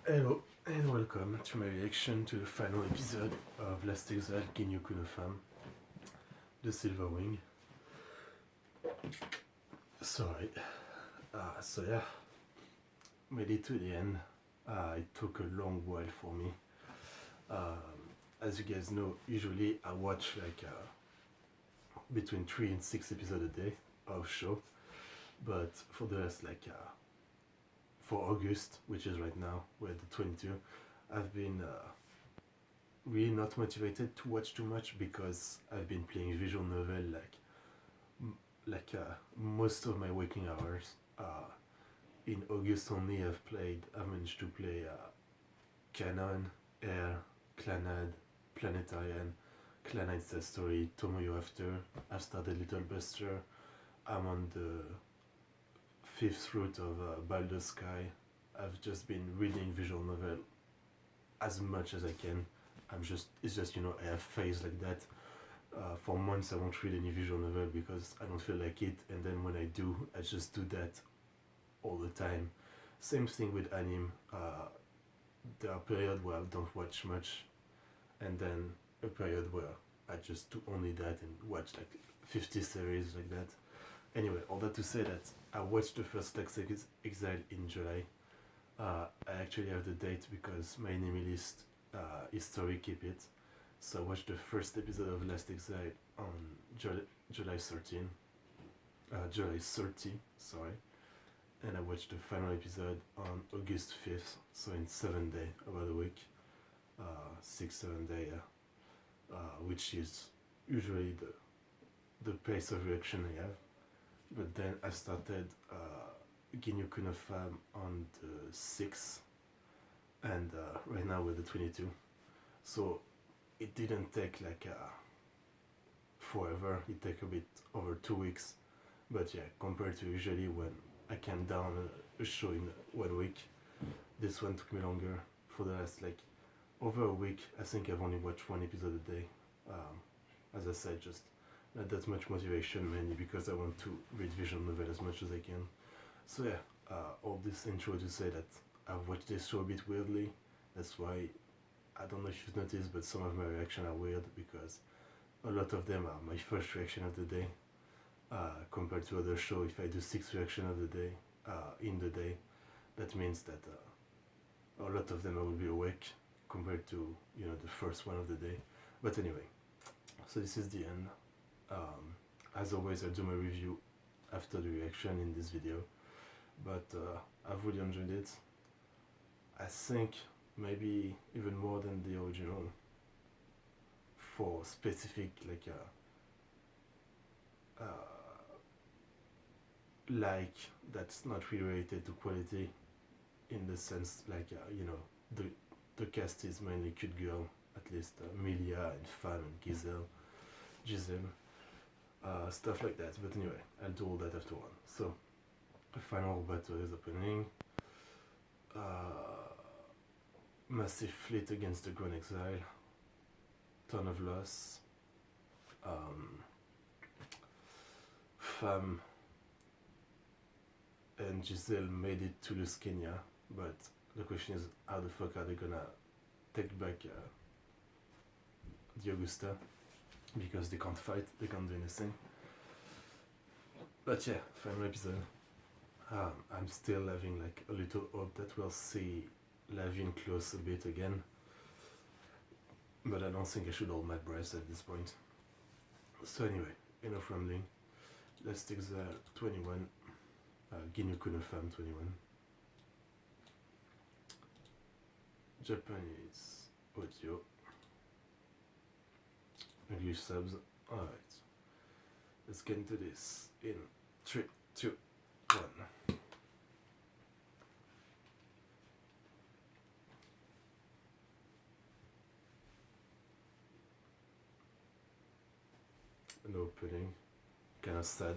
Hello and welcome to my reaction to the final episode of Last Exile Ginyoku no Femme, the Silver Wing. Sorry. So yeah, made it to the end. It took a long while for me. As you guys know, usually I watch like between 3 and 6 episodes a day of show, but for the last for August, which is right now, we're the 22, I've been really not motivated to watch too much because I've been playing visual novel most of my waking hours. In August only, I've managed to play Canon, Air, Clanad, Planetarian, Clanite Sad Story, Tomoyo After. I've started Little Buster. I'm on the 5th route of Baldur's Sky. I've just been reading visual novel as much as I can. It's just, I have phase like that. For months I won't read any visual novel because I don't feel like it, and then when I do, I just do that all the time. Same thing with anime. There are periods where I don't watch much, and then a period where I just do only that and watch like 50 series like that. Anyway, all that to say that I watched the first Exile in July. I actually have the date because my enemy list history keep it. So I watched the first episode of Last Exile on July 13. July 30, sorry. And I watched the final episode on August 5th, so in 7 days, about a week. 6-7 days, yeah. Which is usually the pace of reaction I have. But then I started Ginyoku no Femme on the 6th, and right now we're the 22. So it didn't take forever, it took a bit over 2 weeks. But yeah, compared to usually when I can down a show in 1 week, this one took me longer. For the last over a week, I think I've only watched 1 episode a day. As I said, just not that much motivation, mainly because I want to read visual novel as much as I can. So yeah, all this intro to say that I've watched this show a bit weirdly. That's why, I don't know if you've noticed, but some of my reactions are weird because a lot of them are my first reaction of the day. Compared to other shows, if I do 6 reactions of the day, in the day, that means that a lot of them I will be awake compared to the first one of the day. But anyway, so this is the end. As always, I'll do my review after the reaction in this video, but I've really enjoyed it. I think maybe even more than the original for specific that's not really related to quality, in the sense the cast is mainly cute girl, at least Milia and Fan and Giselle, stuff like that. But anyway, I'll do all that after one. So the final battle is opening. Massive fleet against the Grand Exile, ton of loss. Femme and Giselle made it to Luscania, but the question is, how the fuck are they gonna take back the Augusta? Because they can't fight, they can't do anything. But yeah, final episode. I'm still having a little hope that we'll see Lavin close a bit again, but I don't think I should hold my breath at this point. So anyway, enough rambling. Let's take the 21, Ginyoku no Femme 21. Japanese audio, English subs. Alright, let's get into this in 3, 2, 1. An opening, kind of sad.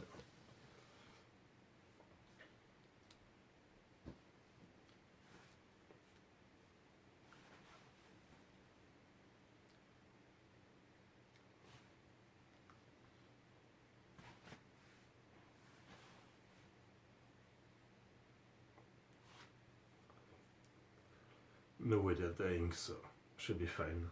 No way they're dying, so should be fine.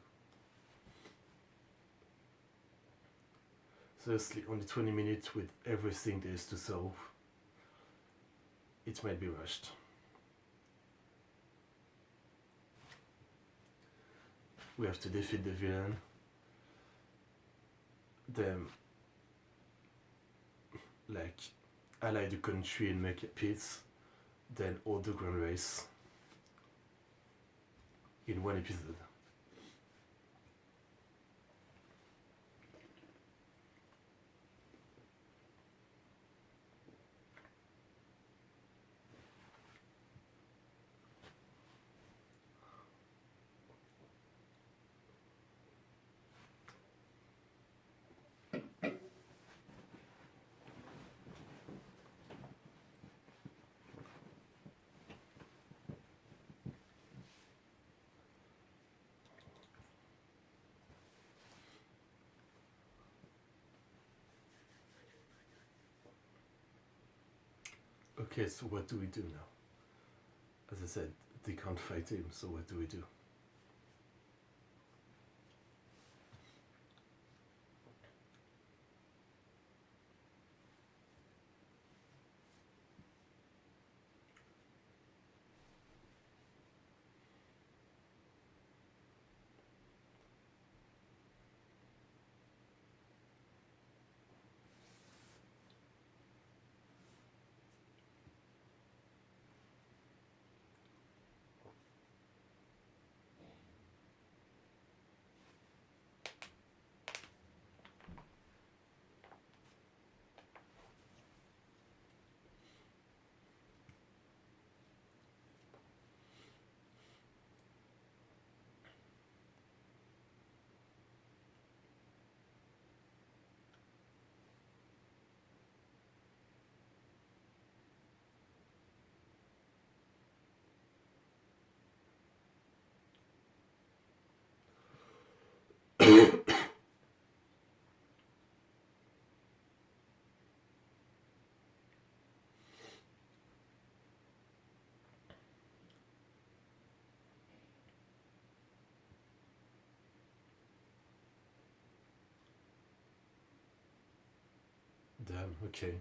Seriously, only 20 minutes with everything there is to solve. It might be rushed. We have to defeat the villain. Then, like, ally the country and make a peace. Then hold the grand race. In one episode. Okay, so what do we do now? As I said, they can't fight him, so what do we do? Damn, okay.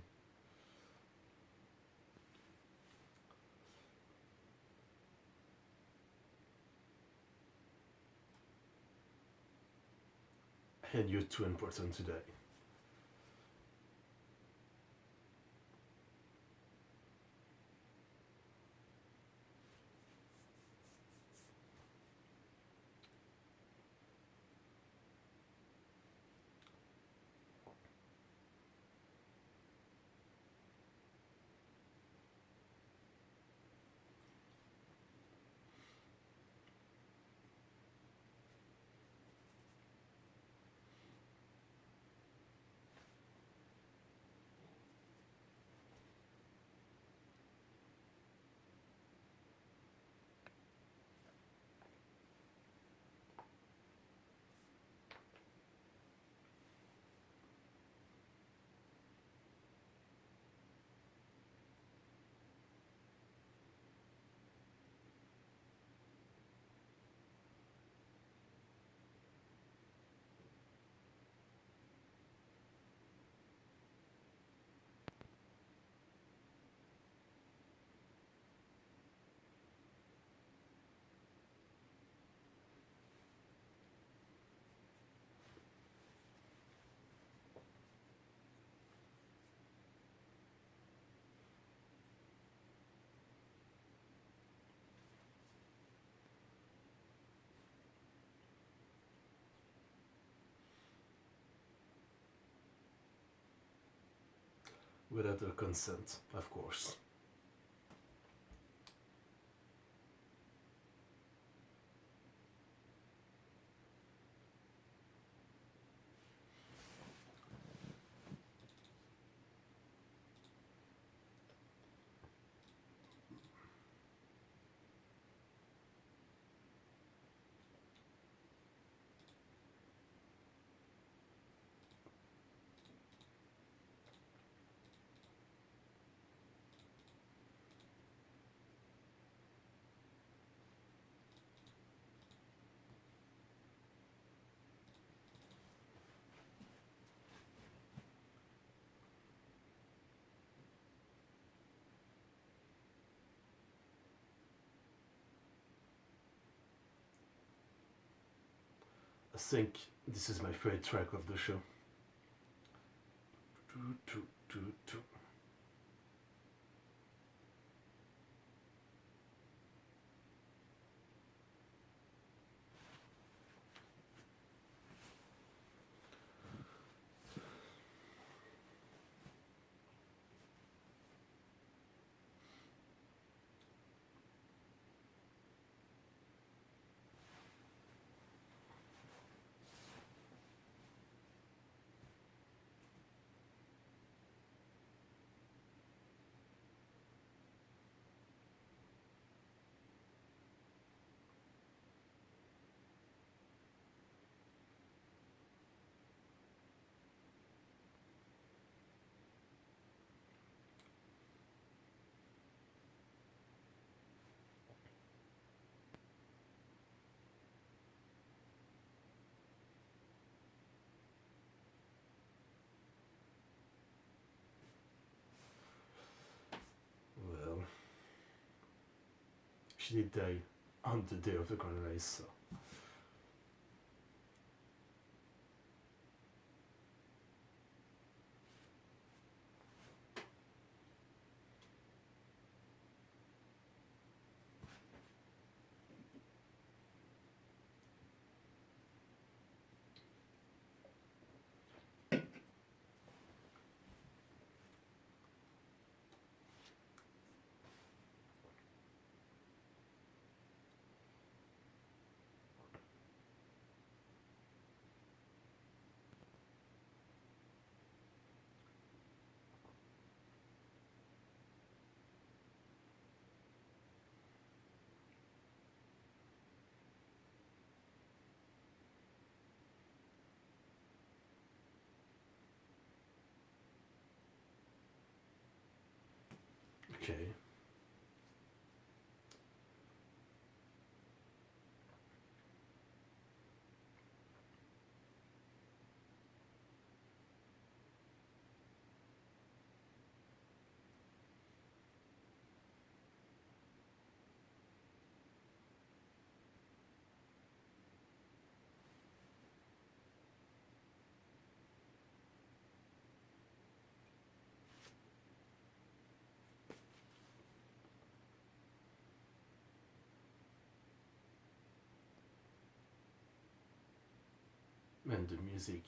And you're too important to die. Without their consent, of course. I think this is my favorite track of the show. Well, she did die on the day of the Grand Race, so. Okay. And the music.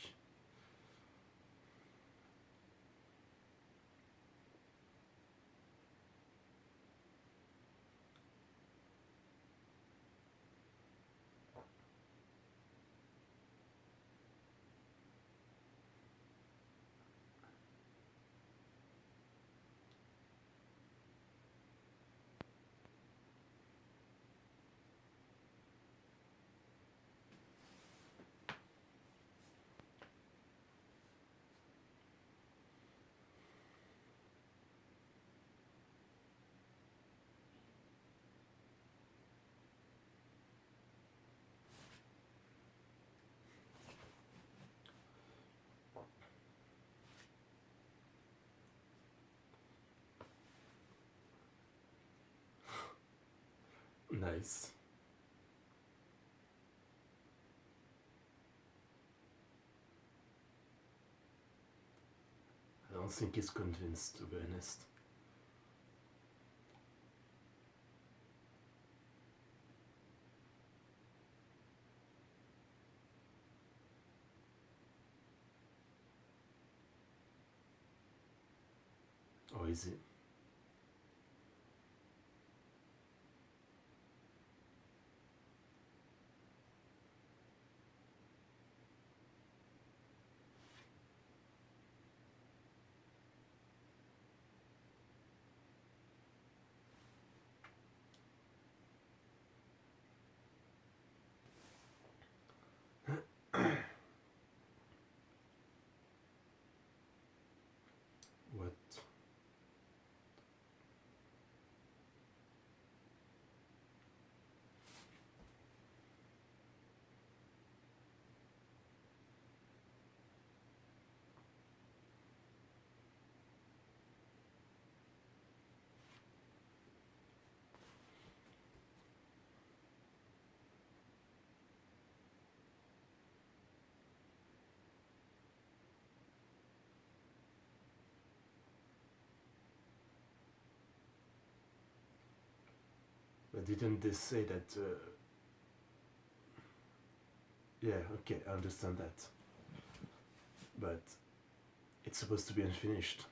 Nice. I don't think he's convinced, to be honest. Or is he? What? didn't they say that? Yeah, okay, I understand that. But it's supposed to be unfinished,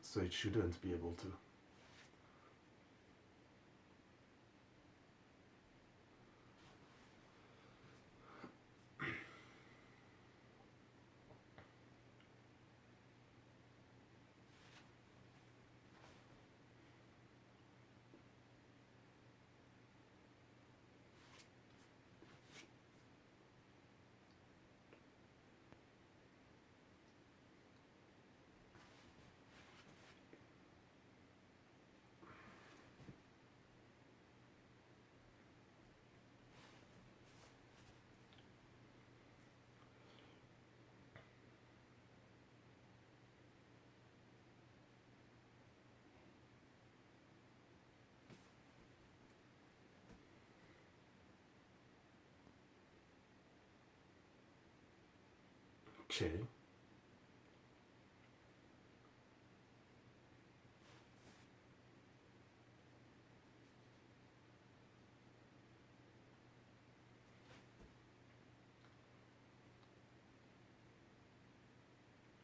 so it shouldn't be able to. Okay.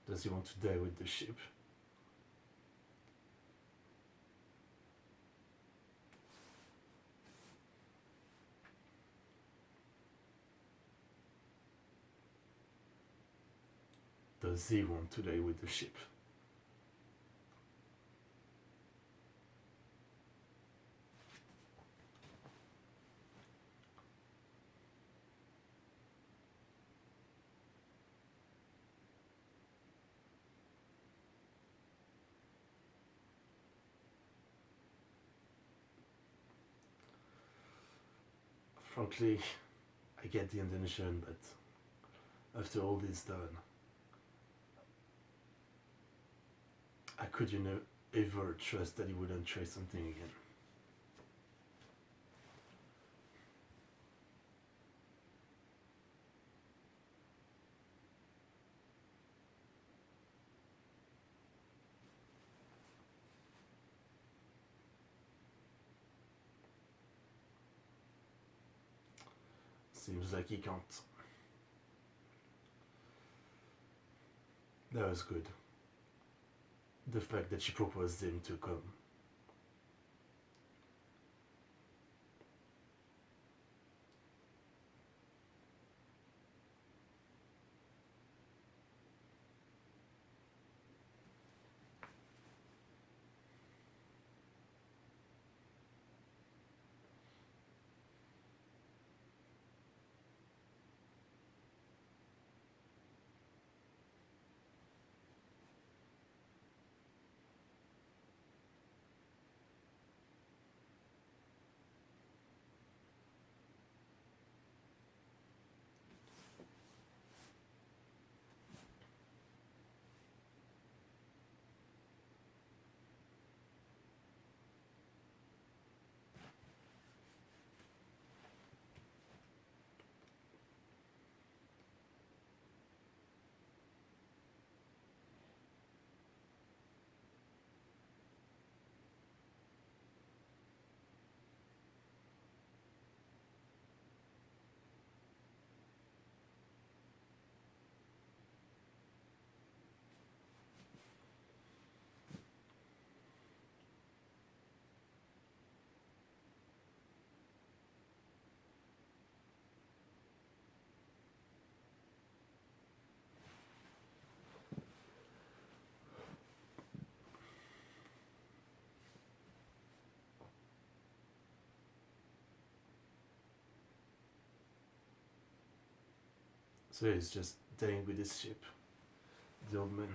Does he want to die with the ship? Does he want to die with the ship? Frankly, I get the intention, but after all this done, I could, ever trust that he wouldn't try something again. Seems like he can't. That was good. The fact that she proposed him to come. So he's just dying with his ship. The old man.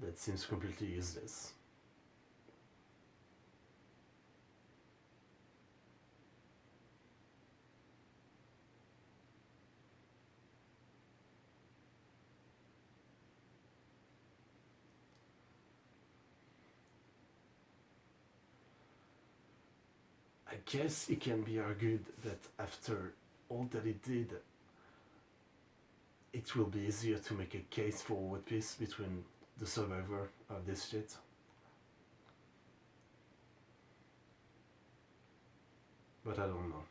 That seems completely useless. I guess it can be argued that after all that he did, it will be easier to make a case for world peace between the survivor of this shit. But I don't know.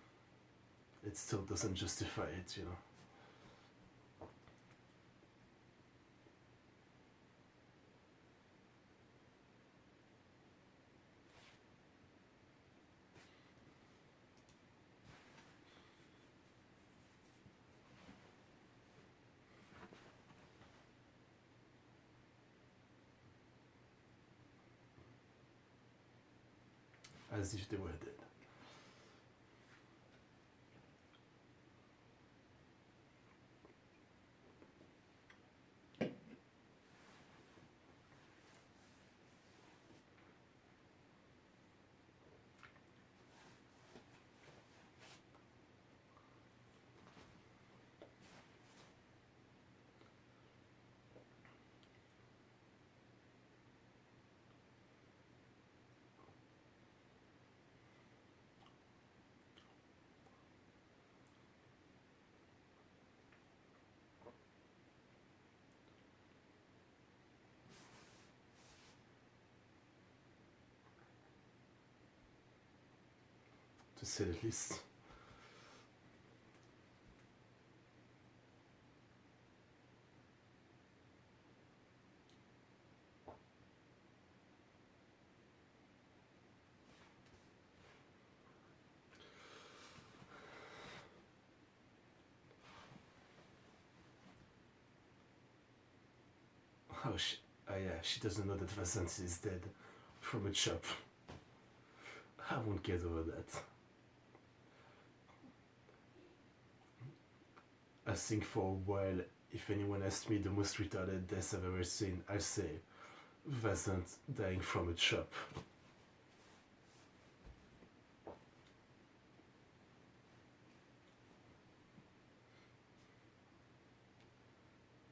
It still doesn't justify it, you know. As if they were dead. To say the least. Oh, yeah, she doesn't know that Vasanti is dead from a chop. I won't get over that. I think for a while, if anyone asks me the most retarded death I've ever seen, I'll say Vasant dying from a chop.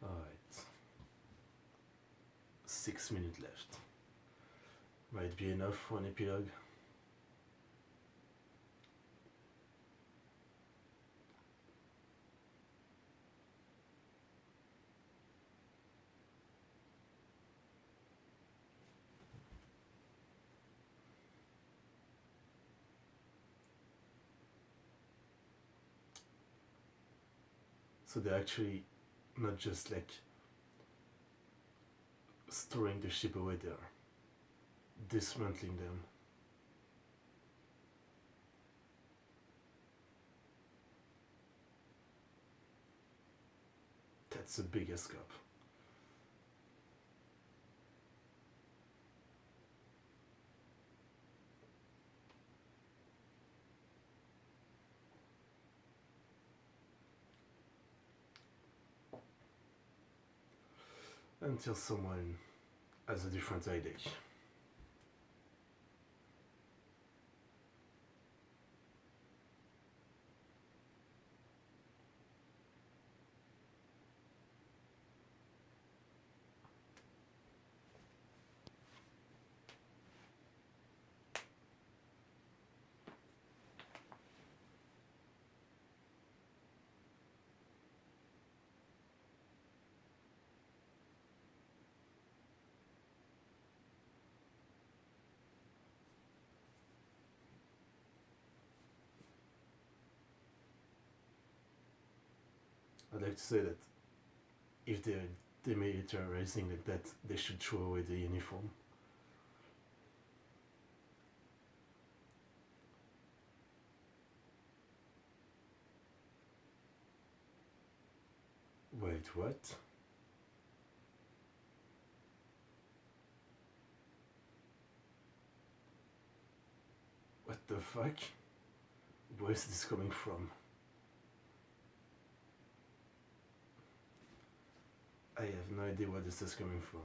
Alright. 6 minutes left. Might be enough for an epilogue. So they're actually not just like storing the ship away, they're dismantling them. That's a big escape. Until someone has a different idea. I'd like to say that if they're demilitarizing like that, they should throw away the uniform. Wait, what? What the fuck? Where is this coming from? I have no idea where this is coming from.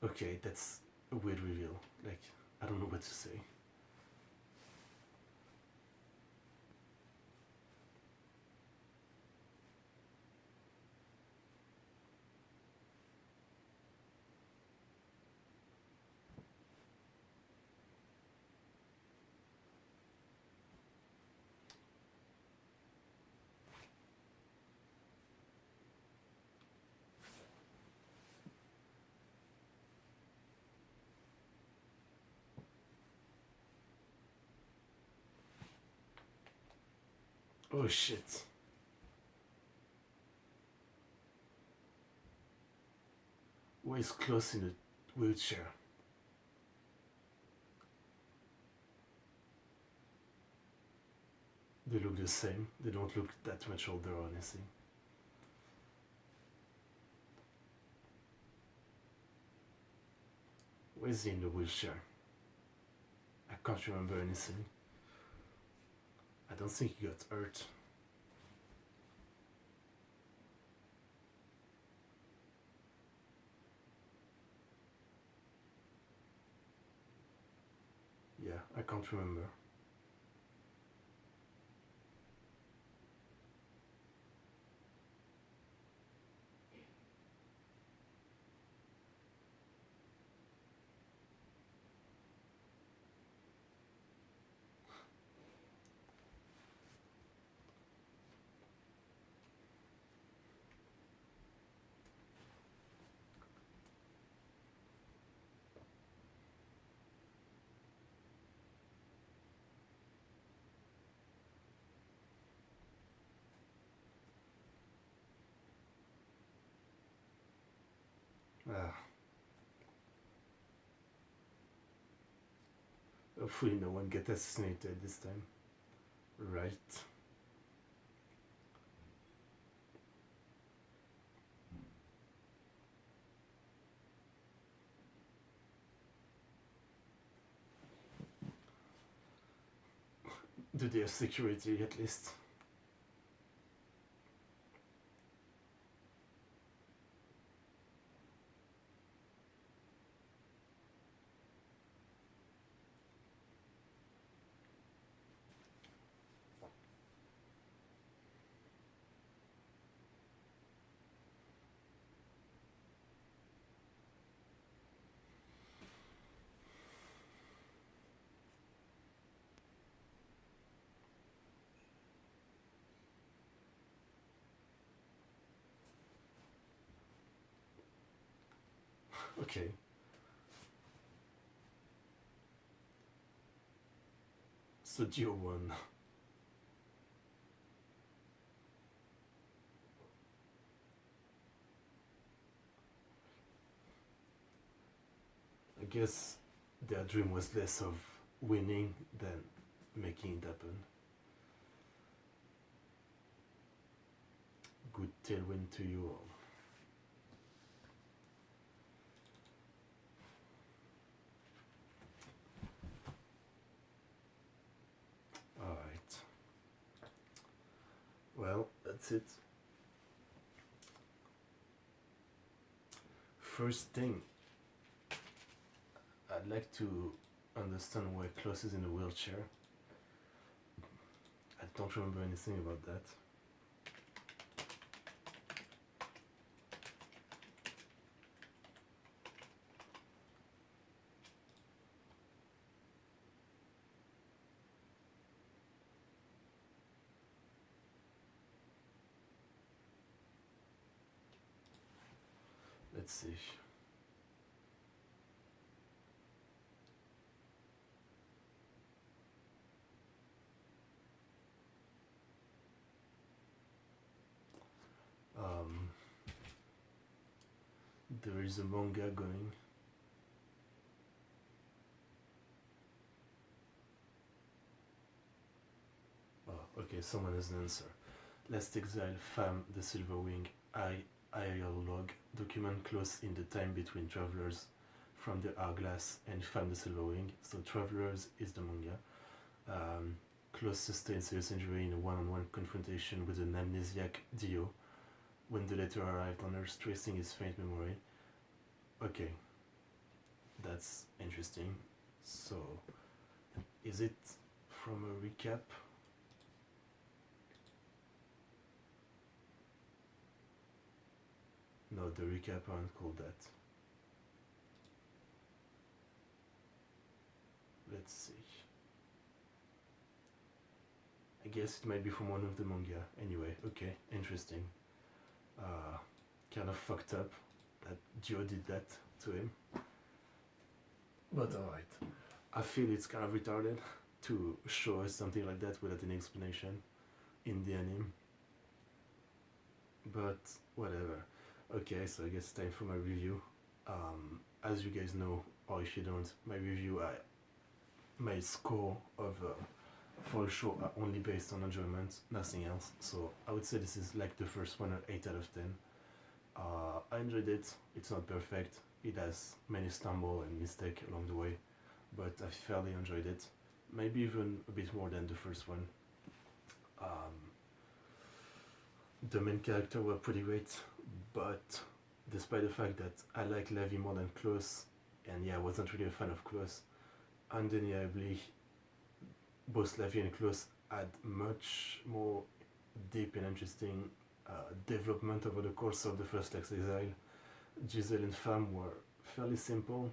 Okay, that's a weird reveal. Like, I don't know what to say. Oh shit. Who is close in a wheelchair? They look the same. They don't look that much older or anything. Where is he in the wheelchair? I can't remember anything. I don't think he got hurt. Yeah, I can't remember. Ah. Hopefully no one gets assassinated this time. Right. Do they have security at least? Okay. So Geo won. I guess their dream was less of winning than making it happen. Good tailwind to you all. Alright. Well, that's it. First thing, I'd like to understand why Klaus is in a wheelchair. I don't remember anything about that. Let's see. There is a manga going. Oh, okay, someone has an answer. Last Exile, Femme, the Silver Wing, IRL log, document close in the time between Travelers from the Hourglass and Femme the Silver Wing. So Travelers is the manga. Close sustained serious injury in a one-on-one confrontation with an amnesiac Dio when the latter arrived on Earth, tracing his faint memory. Okay, that's interesting. So, is it from a recap? No, the recap aren't called that. Let's see. I guess it might be from one of the manga. Anyway, okay, interesting. Kind of fucked up that Joe did that to him. But alright. I feel it's kind of retarded to show us something like that without any explanation. in the anime. But whatever. Okay, so I guess time for my review. As you guys know, or if you don't, my score of for a show are only based on enjoyment, nothing else. So I would say this is like the first one, an 8 out of 10. I enjoyed it. It's not perfect. It has many stumble and mistake along the way, but I fairly enjoyed it. Maybe even a bit more than the first one. Um, the main character were pretty great, but despite the fact that I like Levi more than Klaus, and yeah, I wasn't really a fan of Klaus, undeniably, both Levi and Klaus had much more deep and interesting development over the course of the first Exile. Giselle and Femme were fairly simple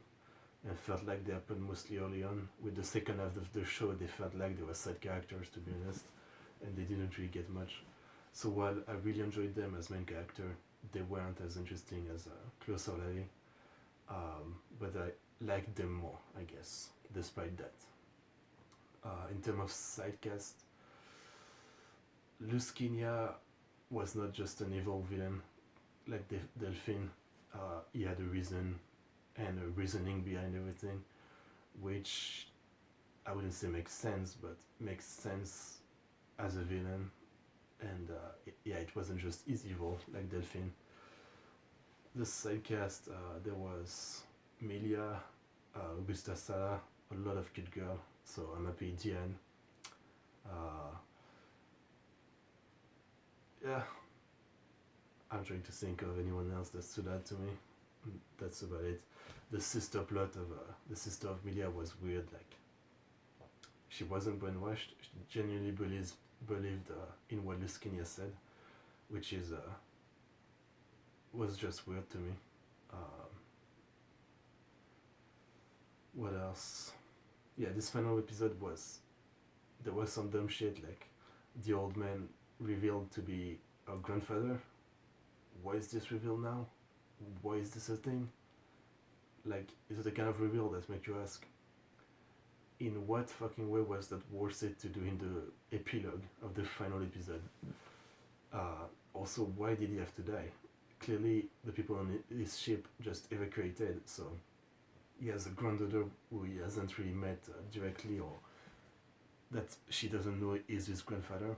and felt like they happened mostly early on. With the second half of the show, they felt like they were side characters, to be honest, and they didn't really get much. So while I really enjoyed them as main character, they weren't as interesting as Klaus or Levi. But I liked them more, I guess, despite that. In terms of sidecast, Luskinia was not just an evil villain like Delphine. He had a reason and a reasoning behind everything, which I wouldn't say makes sense, but makes sense as a villain. And it wasn't just his evil like Delphine. The sidecast, there was Melia, Augusta Sala, a lot of cute girl, so I'm happy Diane. Yeah, I'm trying to think of anyone else that stood out to me. That's about it. The sister plot of the sister of Melia was weird. Like, she wasn't brainwashed. She genuinely believed in what Luskinia said, which is was just weird to me. What else? Yeah, this final episode there was some dumb shit, like the old man revealed to be our grandfather. Why is this revealed now? Why is this a thing? Like, is it a kind of reveal that makes you ask, in what fucking way was that worth it to do in the epilogue of the final episode? Also, why did he have to die? Clearly, the people on his ship just evacuated, so he has a granddaughter who he hasn't really met directly, or that she doesn't know is his grandfather,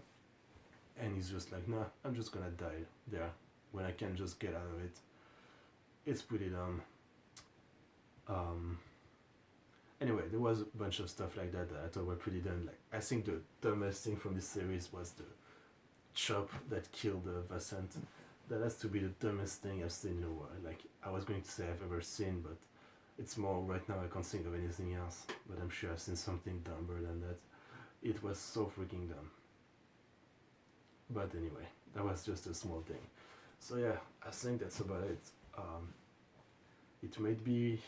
and he's just like, nah, I'm just gonna die there when I can just get out of it. It's pretty dumb. Anyway, there was a bunch of stuff like that I thought were pretty dumb. Like, I think the dumbest thing from this series was the chop that killed Vasant. That has to be the dumbest thing I've seen in a while. Like, I was going to say I've ever seen, but it's more right now I can't think of anything else. But I'm sure I've seen something dumber than that. It was so freaking dumb. But anyway, that was just a small thing. So yeah, I think that's about it. It maybe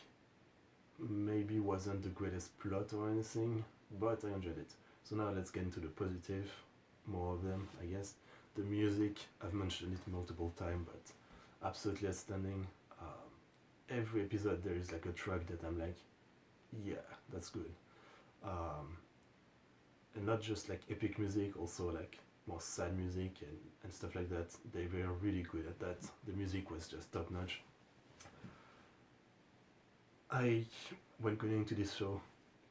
wasn't the greatest plot or anything, but I enjoyed it. So now let's get into the positive, more of them, I guess. The music, I've mentioned it multiple times, but absolutely outstanding. Every episode there is like a track that I'm like, yeah, that's good. And not just like epic music, also like more sad music and stuff like that. They were really good at that. The music was just top notch. When going into this show,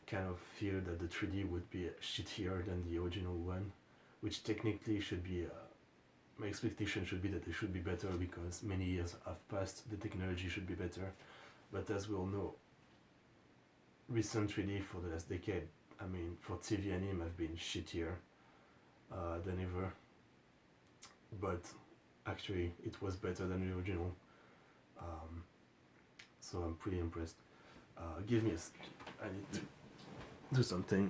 kind of feared that the 3D would be shittier than the original one, which technically should be, my expectation should be that it should be better because many years have passed, the technology should be better. But as we all know, recent 3D for the last decade, I mean, for TV anime have been shittier than ever. But actually, it was better than the original. So I'm pretty impressed. Give me a second. I need to do something.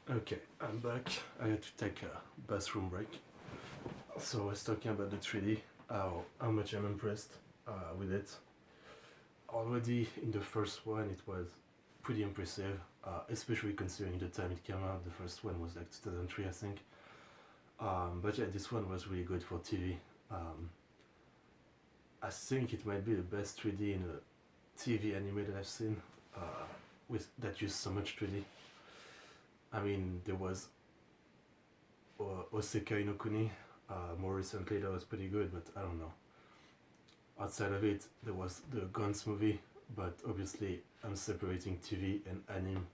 Okay, I'm back. I had to take a bathroom break. So I was talking about the 3D, how much I'm impressed with it. Already in the first one, it was pretty impressive, especially considering the time it came out. The first one was like 2003, I think. But yeah, this one was really good for TV. I think it might be the best 3D in a TV anime that I've seen, that used so much 3D. I mean, there was Osekai no Kuni. More recently, that was pretty good, but I don't know. Outside of it, there was the Guns movie, but obviously, I'm separating TV and anime.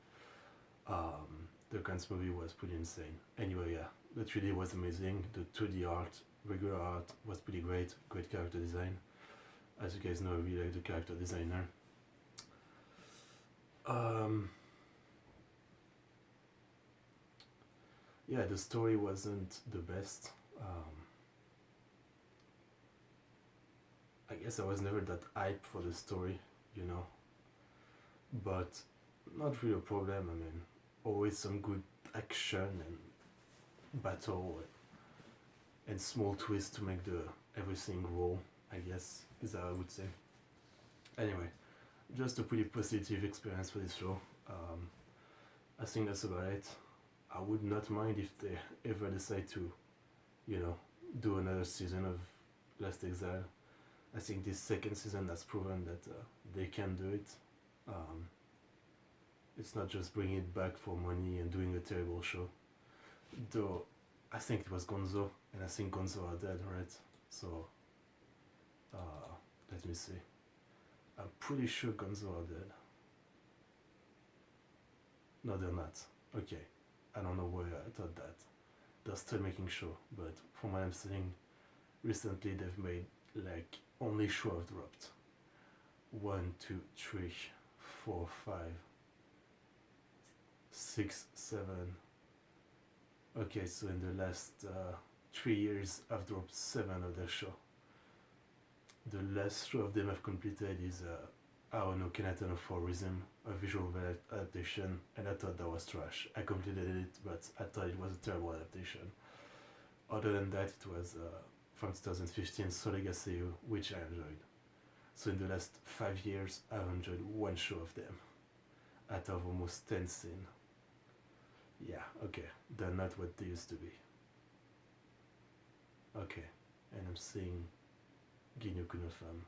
The Guns movie was pretty insane. Anyway, yeah, the 3D was amazing. The 2D art, regular art, was pretty great. Great character design. As you guys know, I really like the character designer. Um, yeah, the story wasn't the best. I guess I was never that hype for the story, you know. But not really a problem. I mean, always some good action and battle and small twists to make the everything roll. I guess is how I would say. Anyway, just a pretty positive experience for this show. I think that's about it. I would not mind if they ever decide to, you know, do another season of Last Exile. I think this second season has proven that they can do it. Um, it's not just bringing it back for money and doing a terrible show. Though, I think it was Gonzo, and I think Gonzo are dead, right? So, let me see. I'm pretty sure Gonzo are dead. No, they're not. Okay. I don't know why I thought that. They're still making show, but from what I'm seeing, recently they've made like only show have dropped. 1, 2, 3, 4, 5, 6, 7. Okay, so in the last 3 years, I've dropped 7 of their show. The last show of them I've completed is Aono Kenata no Forism, a visual adaptation, and I thought that was trash. I completed it, but I thought it was a terrible adaptation. Other than that, it was from 2015 Solegaseu, which I enjoyed. So in the last 5 years, I've enjoyed 1 show of them out of almost 10 scenes. Yeah, okay, they're not what they used to be. Okay, and I'm seeing Ginyoku no Femme.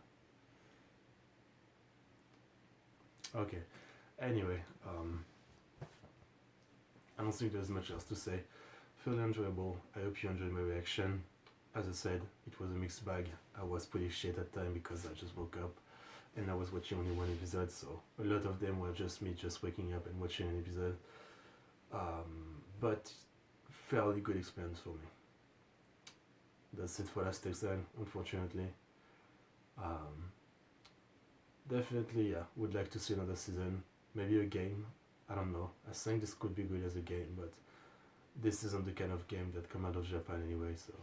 Okay, anyway, I don't think there's much else to say. Fairly enjoyable. I hope you enjoyed my reaction. As I said, it was a mixed bag. I was pretty shit at time because I just woke up and I was watching only 1 episode, so a lot of them were just me just waking up and watching an episode. But fairly good experience for me. That's it for Last Exile, unfortunately. Definitely, yeah, would like to see another season. Maybe a game. I don't know. I think this could be good as a game, but this isn't the kind of game that come out of Japan anyway, so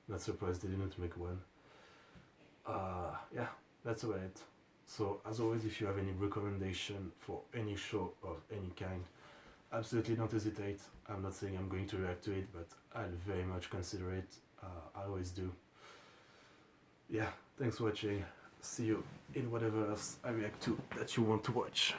not surprised they didn't make one. Yeah, that's about it. So, as always, if you have any recommendation for any show of any kind, absolutely don't hesitate. I'm not saying I'm going to react to it, but I'll very much consider it. I always do. Yeah, thanks for watching. See you in whatever else I react to that you want to watch.